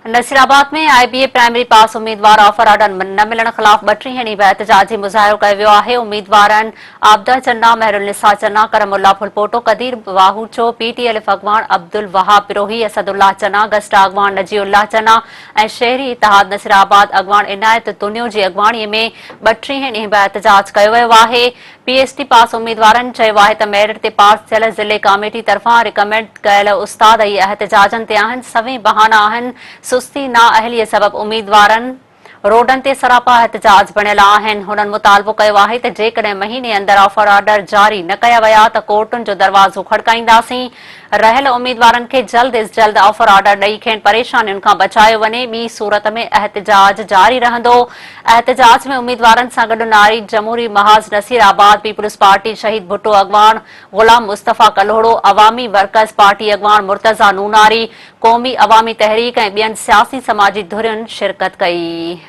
नसीराबाद में IBA primary पास उम्मीदवार offer order न मिलण खिलाफ 32 ॾींहं एहतजाजी मुज़ाहिरो कयो वियो आहे। उम्मीदवारनि आबदा चन्ना, मेहरुनिसा चन्ना, करमुल्ला फुलपोटो, कदीर वाहूचो, PTLF अॻवान अब्दुल वहाब पिरोही, असदुल्लाह चन्ना, गस्टा अॻवान नजीउल्लाह चन्ना ऐं शहरी इतिहाद नसीराबाद अॻवान इनायत तुनियो जी अॻवाणीअ में 32 ॾींहं एहतजाज कयो वियो आहे। PhD पास उम्मीदवारनि चयो आहे त मेरिट ते पास थियल ज़िले कमेटी तरफ़ां रिकमेंड कयल उस्ताद ई एहतजाजनि ते आहिनि। सभई बहाना आहिनि। सुस्ती नाअहलीअ सबबि उम्मीदवारनि रोडनि ते सरापा एहतजाज बणियल आहिनि। हुननि मुतालबो कयो आहे त जेकॾहिं महीने अंदरि ऑफर ऑर्डर जारी न कया विया त कोर्टुनि जो दरवाज़ो खड़काईंदासीं। रहियल उम्मीदवारनि खे जल्द इज़ जल्द ऑफर ऑर्डर ॾेई खेनि परेशानियुनि खां बचायो वञे। ॿी सूरत में एहतजाज जारी रहंदो। एहतजाज में उम्मीदवारनि सां गॾु नारी जमहूरी महाज़ नसीराबाद, पीपुल्स पार्टी शहीद भुट्टो अॻवान ग़ुलाम मुस्तफ़ा कल्होड़ो, अवामी वर्कर्स पार्टी अॻवान मुर्तज़ा नूनारी, क़ौमी अवामी तहरीक ऐं ॿियनि सियासी समाजी धुरियुनि शिरकत कई।